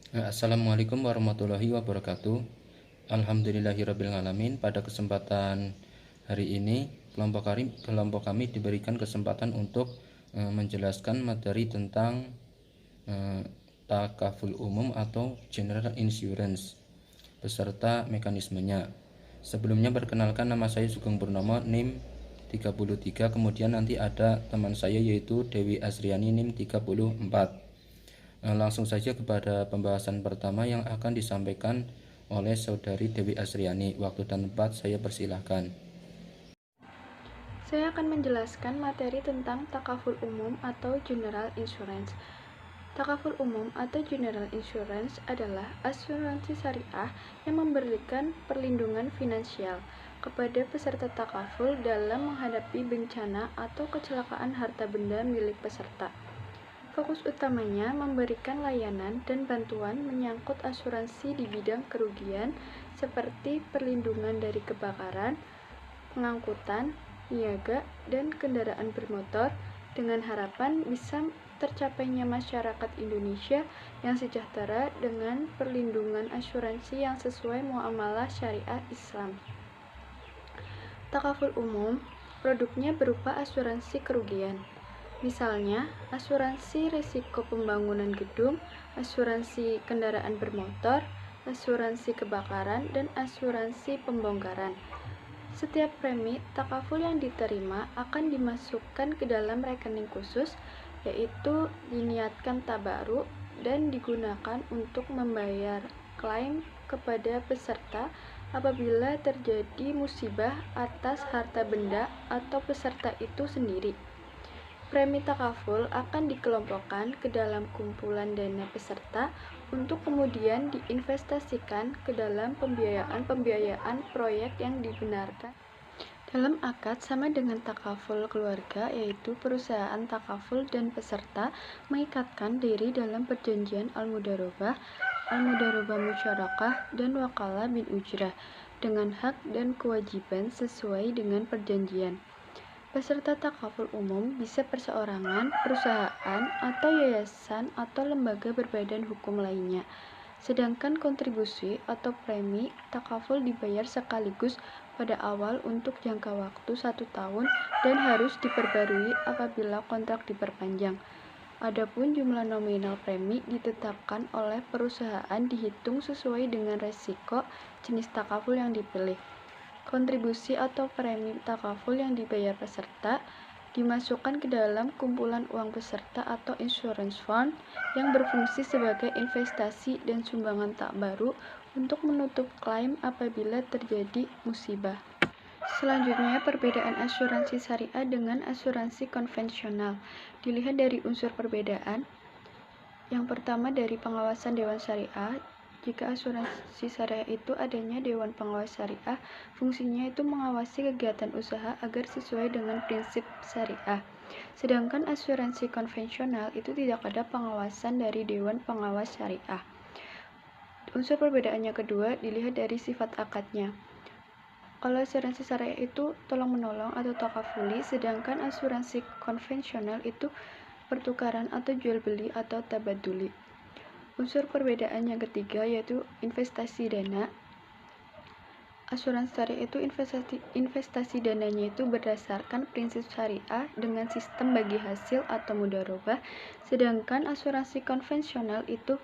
Assalamualaikum warahmatullahi wabarakatuh. Alhamdulillahirrabbilalamin. Pada kesempatan hari ini kelompok kami diberikan kesempatan untuk menjelaskan materi tentang takaful umum atau general insurance beserta mekanismenya. Sebelumnya perkenalkan, nama saya Sugeng Purnomo, NIM 33. Kemudian nanti ada teman saya yaitu Dewi Asriani, NIM 34. Langsung saja kepada pembahasan pertama yang akan disampaikan oleh Saudari Dewi Asriani. Waktu dan tempat saya persilahkan. Saya akan menjelaskan materi tentang takaful umum atau general insurance. Takaful umum atau general insurance adalah asuransi syariah yang memberikan perlindungan finansial kepada peserta takaful dalam menghadapi bencana atau kecelakaan harta benda milik peserta. Fokus utamanya memberikan layanan dan bantuan menyangkut asuransi di bidang kerugian seperti perlindungan dari kebakaran, pengangkutan, niaga, dan kendaraan bermotor dengan harapan bisa tercapainya masyarakat Indonesia yang sejahtera dengan perlindungan asuransi yang sesuai muamalah syariah Islam. Takaful umum, produknya berupa asuransi kerugian. Misalnya, asuransi risiko pembangunan gedung, asuransi kendaraan bermotor, asuransi kebakaran, dan asuransi pembongkaran. Setiap premi takaful yang diterima akan dimasukkan ke dalam rekening khusus, yaitu diniatkan tabaruk dan digunakan untuk membayar klaim kepada peserta apabila terjadi musibah atas harta benda atau peserta itu sendiri. Premi takaful akan dikelompokkan ke dalam kumpulan dana peserta untuk kemudian diinvestasikan ke dalam pembiayaan proyek yang dibenarkan dalam akad sama dengan takaful keluarga, yaitu perusahaan takaful dan peserta mengikatkan diri dalam perjanjian al-mudarobah musyarakah, dan wakalah bin ujrah dengan hak dan kewajiban sesuai dengan perjanjian. Peserta takaful umum bisa perseorangan, perusahaan, atau yayasan atau lembaga berbadan hukum lainnya. Sedangkan kontribusi atau premi takaful dibayar sekaligus pada awal untuk jangka waktu 1 tahun dan harus diperbarui apabila kontrak diperpanjang. Adapun jumlah nominal premi ditetapkan oleh perusahaan dihitung sesuai dengan resiko jenis takaful yang dipilih. Kontribusi atau premi takaful yang dibayar peserta dimasukkan ke dalam kumpulan uang peserta atau insurance fund yang berfungsi sebagai investasi dan sumbangan tak baru untuk menutup klaim apabila terjadi musibah. Selanjutnya, perbedaan asuransi syariah dengan asuransi konvensional. Dilihat dari unsur perbedaan. Yang pertama, dari pengawasan Dewan Syariah. Jika asuransi syariah itu adanya Dewan Pengawas Syariah, fungsinya itu mengawasi kegiatan usaha agar sesuai dengan prinsip syariah. Sedangkan asuransi konvensional itu tidak ada pengawasan dari Dewan Pengawas Syariah. Unsur perbedaannya kedua dilihat dari sifat akadnya. Kalau asuransi syariah itu tolong-menolong atau takafuli, sedangkan asuransi konvensional itu pertukaran atau jual beli atau tabaduli. Unsur perbedaan yang ketiga yaitu investasi dana. Asuransi syariah itu investasi dananya itu berdasarkan prinsip syariah dengan sistem bagi hasil atau mudharabah, sedangkan asuransi konvensional itu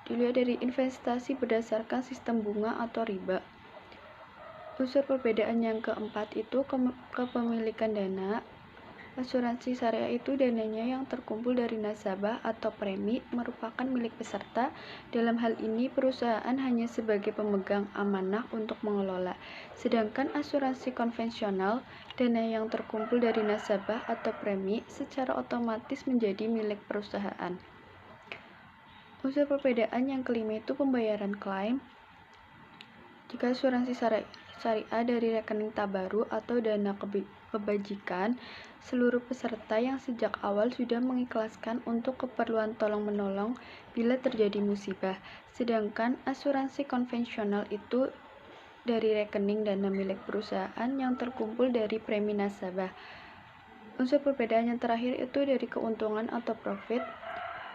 dilihat dari investasi berdasarkan sistem bunga atau riba. Unsur perbedaan yang keempat itu kepemilikan dana. Asuransi syariah itu dananya yang terkumpul dari nasabah atau premi merupakan milik peserta. Dalam hal ini perusahaan hanya sebagai pemegang amanah untuk mengelola. Sedangkan asuransi konvensional, dana yang terkumpul dari nasabah atau premi secara otomatis menjadi milik perusahaan. Unsur perbedaan yang kelima itu pembayaran klaim. Jika asuransi syariah dari rekening tabaru atau dana kebajikan, seluruh peserta yang sejak awal sudah mengikhlaskan untuk keperluan tolong-menolong bila terjadi musibah. Sedangkan asuransi konvensional itu dari rekening dana milik perusahaan yang terkumpul dari premi nasabah. Unsur perbedaan yang terakhir itu dari keuntungan atau profit.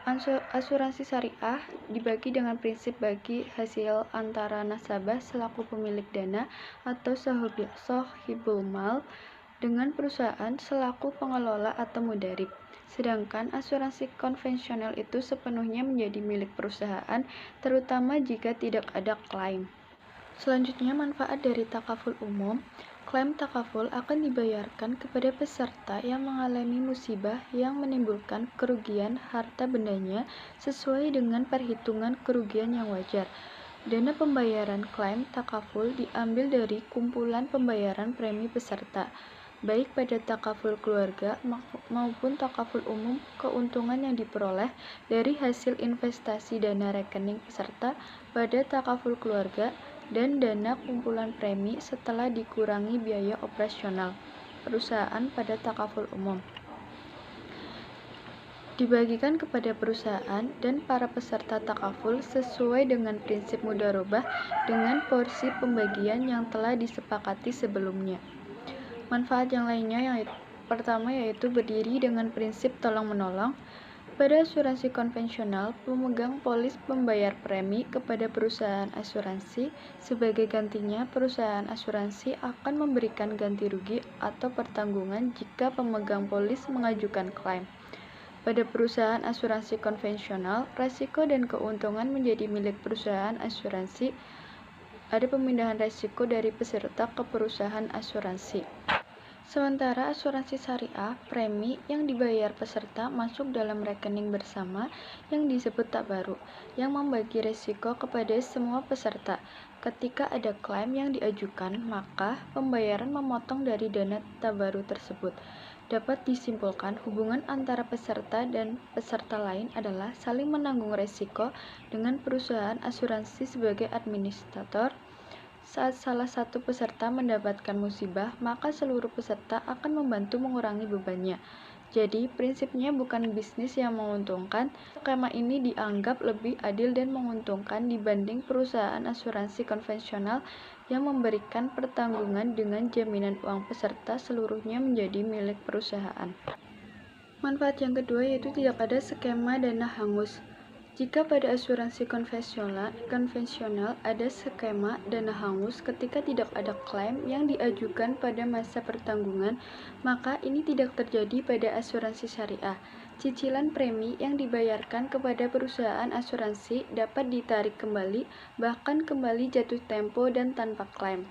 Asuransi syariah dibagi dengan prinsip bagi hasil antara nasabah selaku pemilik dana atau sohibul mal dengan perusahaan selaku pengelola atau mudarib. Sedangkan asuransi konvensional itu sepenuhnya menjadi milik perusahaan, terutama jika tidak ada klaim. Selanjutnya, manfaat dari takaful umum. Klaim takaful akan dibayarkan kepada peserta yang mengalami musibah yang menimbulkan kerugian harta bendanya sesuai dengan perhitungan kerugian yang wajar. Dana pembayaran klaim takaful diambil dari kumpulan pembayaran premi peserta, baik pada takaful keluarga maupun takaful umum. Keuntungan yang diperoleh dari hasil investasi dana rekening peserta pada takaful keluarga dan dana kumpulan premi setelah dikurangi biaya operasional perusahaan pada takaful umum dibagikan kepada perusahaan dan para peserta takaful sesuai dengan prinsip mudharabah dengan porsi pembagian yang telah disepakati sebelumnya. Manfaat yang lainnya pertama yaitu berdiri dengan prinsip tolong-menolong. Pada asuransi konvensional, pemegang polis membayar premi kepada perusahaan asuransi. Sebagai gantinya, perusahaan asuransi akan memberikan ganti rugi atau pertanggungan jika pemegang polis mengajukan klaim. Pada perusahaan asuransi konvensional, risiko dan keuntungan menjadi milik perusahaan asuransi. Ada pemindahan risiko dari peserta ke perusahaan asuransi. Sementara asuransi syariah, premi yang dibayar peserta masuk dalam rekening bersama yang disebut tabaru, yang membagi risiko kepada semua peserta. Ketika ada klaim yang diajukan, maka pembayaran memotong dari dana tabaru tersebut. Dapat disimpulkan hubungan antara peserta dan peserta lain adalah saling menanggung risiko dengan perusahaan asuransi sebagai administrator. Saat salah satu peserta mendapatkan musibah, maka seluruh peserta akan membantu mengurangi bebannya. Jadi, prinsipnya bukan bisnis yang menguntungkan. Skema ini dianggap lebih adil dan menguntungkan dibanding perusahaan asuransi konvensional yang memberikan pertanggungan dengan jaminan uang peserta seluruhnya menjadi milik perusahaan. Manfaat yang kedua yaitu tidak ada skema dana hangus. Jika pada asuransi konvensional ada skema dana hangus ketika tidak ada klaim yang diajukan pada masa pertanggungan, maka ini tidak terjadi pada asuransi syariah. Cicilan premi yang dibayarkan kepada perusahaan asuransi dapat ditarik kembali, bahkan kembali jatuh tempo dan tanpa klaim.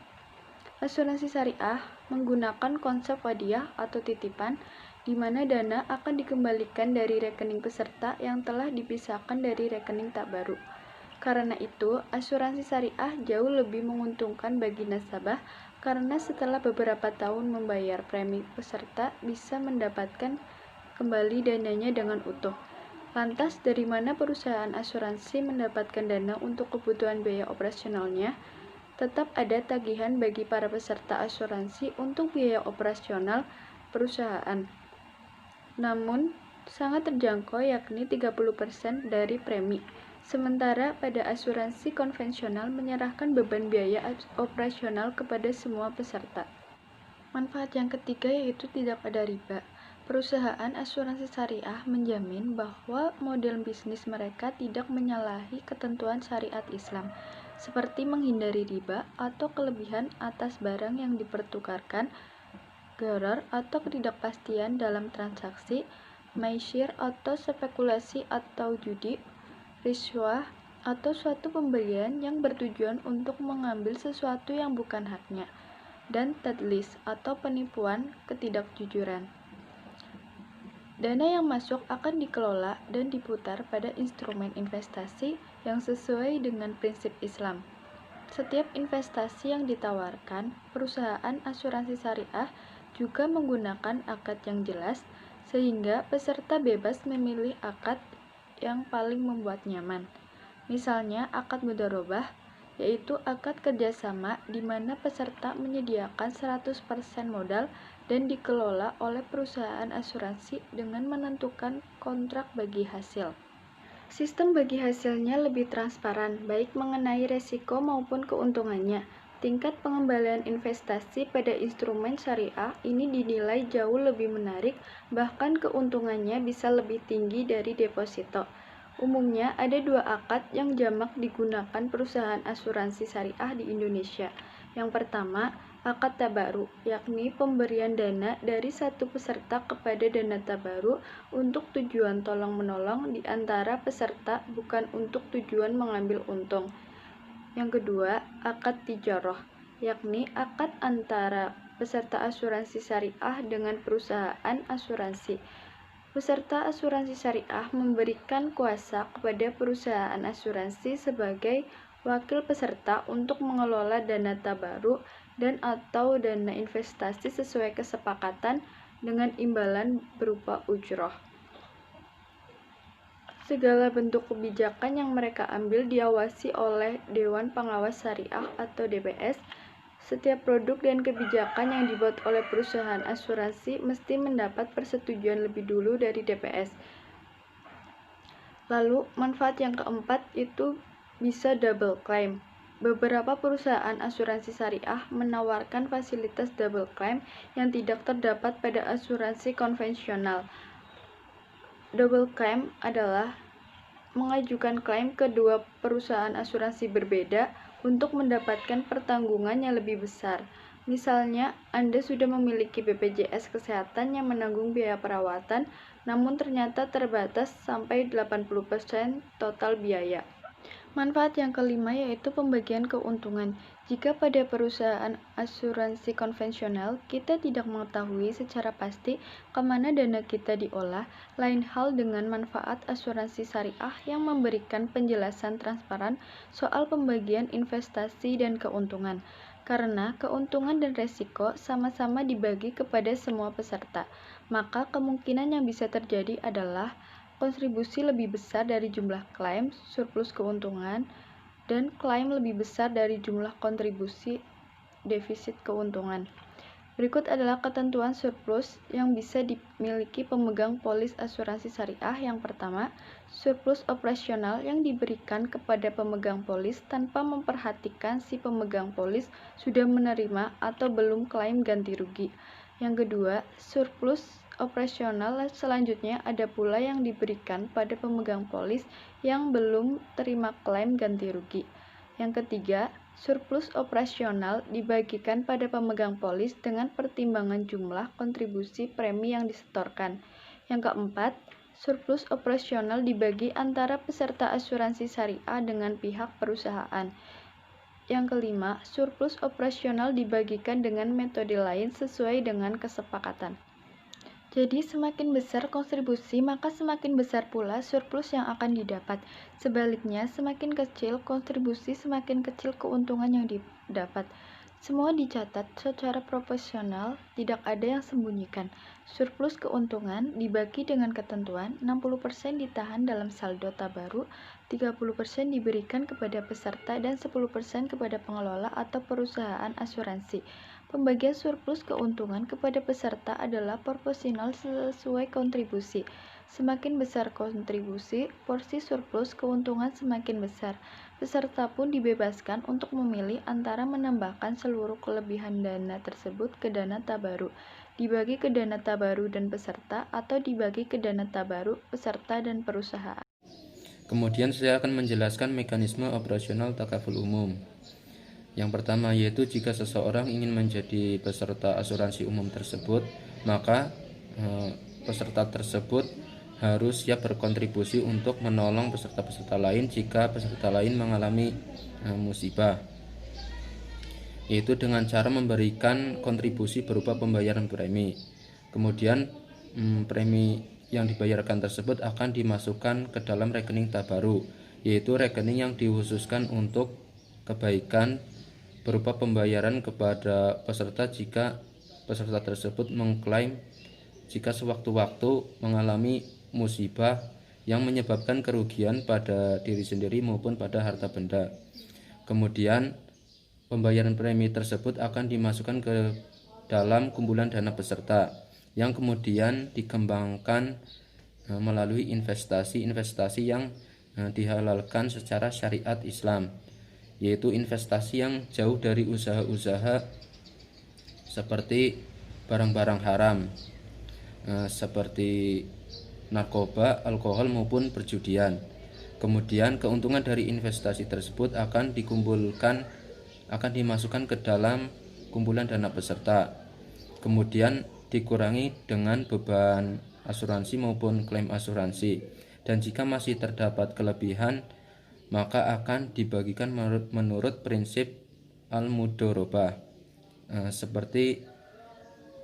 Asuransi syariah menggunakan konsep hadiah atau titipan, di mana dana akan dikembalikan dari rekening peserta yang telah dipisahkan dari rekening tak baru. Karena itu, asuransi syariah jauh lebih menguntungkan bagi nasabah karena setelah beberapa tahun membayar premi peserta bisa mendapatkan kembali dananya dengan utuh. Lantas, dari mana perusahaan asuransi mendapatkan dana untuk kebutuhan biaya operasionalnya? Tetap ada tagihan bagi para peserta asuransi untuk biaya operasional perusahaan. Namun, sangat terjangkau yakni 30% dari premi. Sementara pada asuransi konvensional menyerahkan beban biaya operasional kepada semua peserta. Manfaat yang ketiga yaitu tidak ada riba. Perusahaan asuransi syariah menjamin bahwa model bisnis mereka tidak menyalahi ketentuan syariat Islam, seperti menghindari riba atau kelebihan atas barang yang dipertukarkan, gharar atau ketidakpastian dalam transaksi, maisir atau spekulasi atau judi, riswah atau suatu pemberian yang bertujuan untuk mengambil sesuatu yang bukan haknya, dan tadlis atau penipuan ketidakjujuran. Dana yang masuk akan dikelola dan diputar pada instrumen investasi yang sesuai dengan prinsip Islam. Setiap investasi yang ditawarkan, perusahaan asuransi syariah juga menggunakan akad yang jelas, sehingga peserta bebas memilih akad yang paling membuat nyaman. Misalnya akad mudharabah, yaitu akad kerjasama di mana peserta menyediakan 100% modal dan dikelola oleh perusahaan asuransi dengan menentukan kontrak bagi hasil. Sistem bagi hasilnya lebih transparan, baik mengenai resiko maupun keuntungannya. Tingkat pengembalian investasi pada instrumen syariah ini dinilai jauh lebih menarik, bahkan keuntungannya bisa lebih tinggi dari deposito. Umumnya ada dua akad yang jamak digunakan perusahaan asuransi syariah di Indonesia. Yang pertama, akad tabaruk, yakni pemberian dana dari satu peserta kepada dana tabaruk untuk tujuan tolong-menolong di antara peserta, bukan untuk tujuan mengambil untung. Yang kedua, akad tijarah, yakni akad antara peserta asuransi syariah dengan perusahaan asuransi. Peserta asuransi syariah memberikan kuasa kepada perusahaan asuransi sebagai wakil peserta untuk mengelola dana tabaruk dan atau dana investasi sesuai kesepakatan dengan imbalan berupa ujroh. Segala bentuk kebijakan yang mereka ambil diawasi oleh Dewan Pengawas Syariah atau DPS. Setiap produk dan kebijakan yang dibuat oleh perusahaan asuransi mesti mendapat persetujuan lebih dulu dari DPS. Lalu, manfaat yang keempat itu bisa double claim. Beberapa perusahaan asuransi syariah menawarkan fasilitas double claim yang tidak terdapat pada asuransi konvensional. Double claim adalah mengajukan klaim ke dua perusahaan asuransi berbeda untuk mendapatkan pertanggungan yang lebih besar. Misalnya, Anda sudah memiliki BPJS Kesehatan yang menanggung biaya perawatan, namun ternyata terbatas sampai 80% total biaya. Manfaat yang kelima yaitu pembagian keuntungan. Jika pada perusahaan asuransi konvensional kita tidak mengetahui secara pasti kemana dana kita diolah, lain hal dengan manfaat asuransi syariah yang memberikan penjelasan transparan soal pembagian investasi dan keuntungan. Karena keuntungan dan resiko sama-sama dibagi kepada semua peserta, maka kemungkinan yang bisa terjadi adalah kontribusi lebih besar dari jumlah klaim surplus keuntungan dan klaim lebih besar dari jumlah kontribusi defisit keuntungan. Berikut adalah ketentuan surplus yang bisa dimiliki pemegang polis asuransi syariah. Yang pertama, surplus operasional yang diberikan kepada pemegang polis tanpa memperhatikan si pemegang polis sudah menerima atau belum klaim ganti rugi. Yang kedua, surplus operasional selanjutnya ada pula yang diberikan pada pemegang polis yang belum terima klaim ganti rugi. Yang ketiga, surplus operasional dibagikan pada pemegang polis dengan pertimbangan jumlah kontribusi premi yang disetorkan. Yang keempat, surplus operasional dibagi antara peserta asuransi syariah dengan pihak perusahaan. Yang kelima, surplus operasional dibagikan dengan metode lain sesuai dengan kesepakatan. Jadi semakin besar kontribusi, maka semakin besar pula surplus yang akan didapat. Sebaliknya, semakin kecil kontribusi, semakin kecil keuntungan yang didapat. Semua dicatat secara profesional, tidak ada yang sembunyikan. Surplus keuntungan dibagi dengan ketentuan 60% ditahan dalam saldo tabaruk, 30% diberikan kepada peserta, dan 10% kepada pengelola atau perusahaan asuransi. Pembagian surplus keuntungan kepada peserta adalah proporsional sesuai kontribusi. Semakin besar kontribusi, porsi surplus keuntungan semakin besar. Peserta pun dibebaskan untuk memilih antara menambahkan seluruh kelebihan dana tersebut ke dana tabaruk, dibagi ke dana tabaruk dan peserta, atau dibagi ke dana tabaruk, peserta, dan perusahaan. Kemudian saya akan menjelaskan mekanisme operasional takaful umum. Yang pertama yaitu jika seseorang ingin menjadi peserta asuransi umum tersebut, maka peserta tersebut harus siap berkontribusi untuk menolong peserta-peserta lain jika peserta lain mengalami musibah, yaitu dengan cara memberikan kontribusi berupa pembayaran premi. Kemudian premi yang dibayarkan tersebut akan dimasukkan ke dalam rekening tabaruk, yaitu rekening yang dikhususkan untuk kebaikan berupa pembayaran kepada peserta jika peserta tersebut mengklaim jika sewaktu-waktu mengalami musibah yang menyebabkan kerugian pada diri sendiri maupun pada harta benda. Kemudian pembayaran premi tersebut akan dimasukkan ke dalam kumpulan dana peserta yang kemudian dikembangkan melalui investasi-investasi yang dihalalkan secara syariat Islam, yaitu investasi yang jauh dari usaha-usaha seperti barang-barang haram, seperti narkoba, alkohol maupun perjudian. Kemudian keuntungan dari investasi tersebut akan dimasukkan ke dalam kumpulan dana peserta. Kemudian dikurangi dengan beban asuransi maupun klaim asuransi. Dan jika masih terdapat kelebihan, maka akan dibagikan menurut prinsip al-mudharabah. Seperti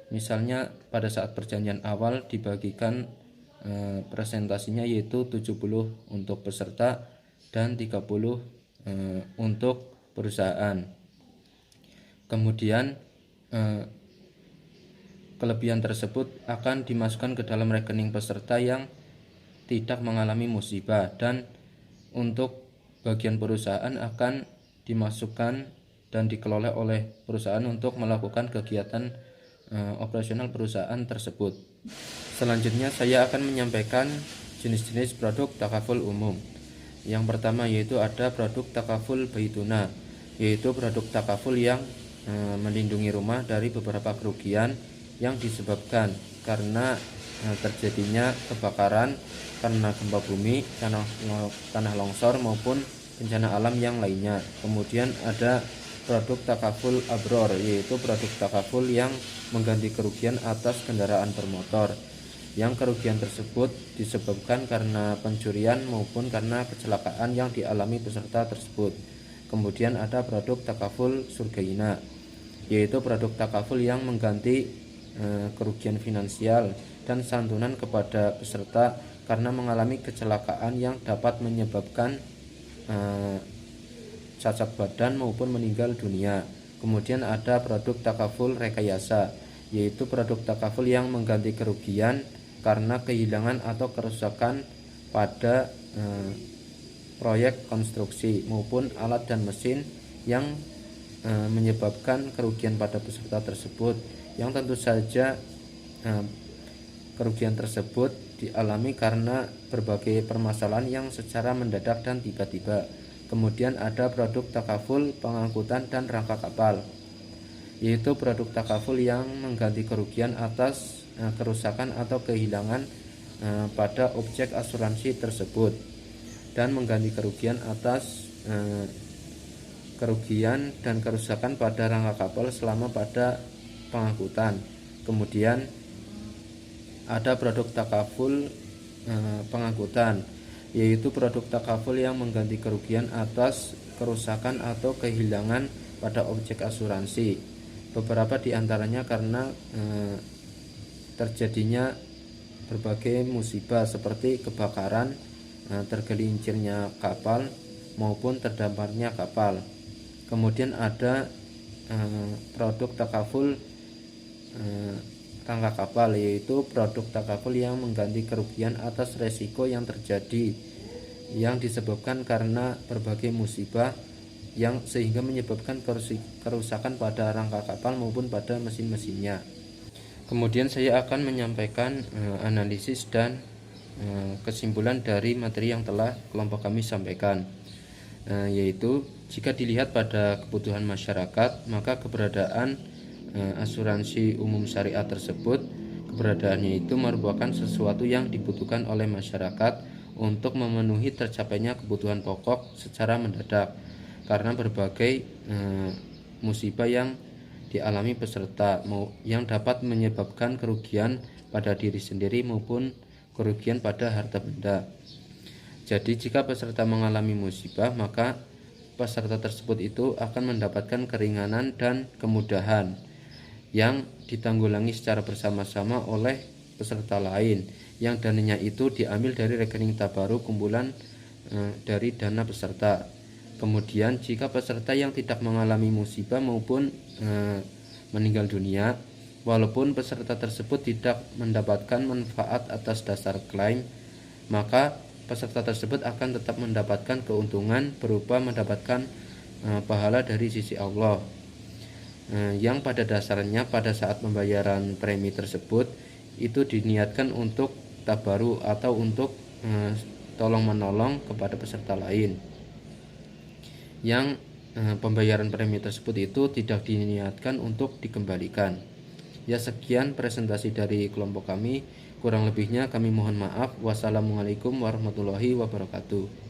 misalnya pada saat perjanjian awal dibagikan presentasinya yaitu 70 untuk peserta dan 30 untuk perusahaan. Kemudian kelebihan tersebut akan dimasukkan ke dalam rekening peserta yang tidak mengalami musibah, dan untuk bagian perusahaan akan dimasukkan dan dikelola oleh perusahaan untuk melakukan kegiatan operasional perusahaan tersebut. Selanjutnya saya akan menyampaikan jenis-jenis produk takaful umum. Yang pertama yaitu ada produk takaful baituna, yaitu produk takaful yang melindungi rumah dari beberapa kerugian yang disebabkan karena terjadinya kebakaran, karena gempa bumi, tanah longsor maupun bencana alam yang lainnya. Kemudian ada produk takaful abror, yaitu produk takaful yang mengganti kerugian atas kendaraan bermotor yang kerugian tersebut disebabkan karena pencurian maupun karena kecelakaan yang dialami peserta tersebut. Kemudian ada produk takaful surgaina, yaitu produk takaful yang mengganti kerugian finansial dan santunan kepada peserta karena mengalami kecelakaan yang dapat menyebabkan cacat badan maupun meninggal dunia. Kemudian ada produk takaful rekayasa, yaitu produk takaful yang mengganti kerugian karena kehilangan atau kerusakan pada proyek konstruksi maupun alat dan mesin yang menyebabkan kerugian pada peserta tersebut, yang tentu saja kerugian tersebut dialami karena berbagai permasalahan yang secara mendadak dan tiba-tiba. Kemudian ada produk takaful pengangkutan dan rangka kapal, yaitu produk takaful yang mengganti kerugian atas kerusakan atau kehilangan pada objek asuransi tersebut dan mengganti kerugian atas kerugian dan kerusakan pada rangka kapal selama pada pengangkutan. Kemudian ada produk takaful pengangkutan, yaitu produk takaful yang mengganti kerugian atas kerusakan atau kehilangan pada objek asuransi. Beberapa di antaranya karena terjadinya berbagai musibah seperti kebakaran, tergelincirnya kapal maupun terdamparnya kapal. Kemudian ada produk takaful rangka kapal, yaitu produk takaful yang mengganti kerugian atas resiko yang terjadi yang disebabkan karena berbagai musibah yang sehingga menyebabkan kerusakan pada rangka kapal maupun pada mesin-mesinnya. Kemudian saya akan menyampaikan analisis dan kesimpulan dari materi yang telah kelompok kami sampaikan, yaitu jika dilihat pada kebutuhan masyarakat, maka keberadaan asuransi umum syariah tersebut, keberadaannya itu merupakan sesuatu yang dibutuhkan oleh masyarakat untuk memenuhi tercapainya kebutuhan pokok secara mendadak karena berbagai musibah yang dialami peserta yang dapat menyebabkan kerugian pada diri sendiri maupun kerugian pada harta benda. Jadi jika peserta mengalami musibah, maka peserta tersebut itu akan mendapatkan keringanan dan kemudahan yang ditanggulangi secara bersama-sama oleh peserta lain, yang dananya itu diambil dari rekening tabaruk kumpulan dari dana peserta. Kemudian jika peserta yang tidak mengalami musibah maupun meninggal dunia, walaupun peserta tersebut tidak mendapatkan manfaat atas dasar klaim, maka peserta tersebut akan tetap mendapatkan keuntungan berupa mendapatkan pahala dari sisi Allah, yang pada dasarnya pada saat pembayaran premi tersebut itu diniatkan untuk tabaru atau untuk tolong menolong kepada peserta lain, yang pembayaran premi tersebut itu tidak diniatkan untuk dikembalikan. Ya, sekian presentasi dari kelompok kami, kurang lebihnya kami mohon maaf. Wassalamualaikum warahmatullahi wabarakatuh.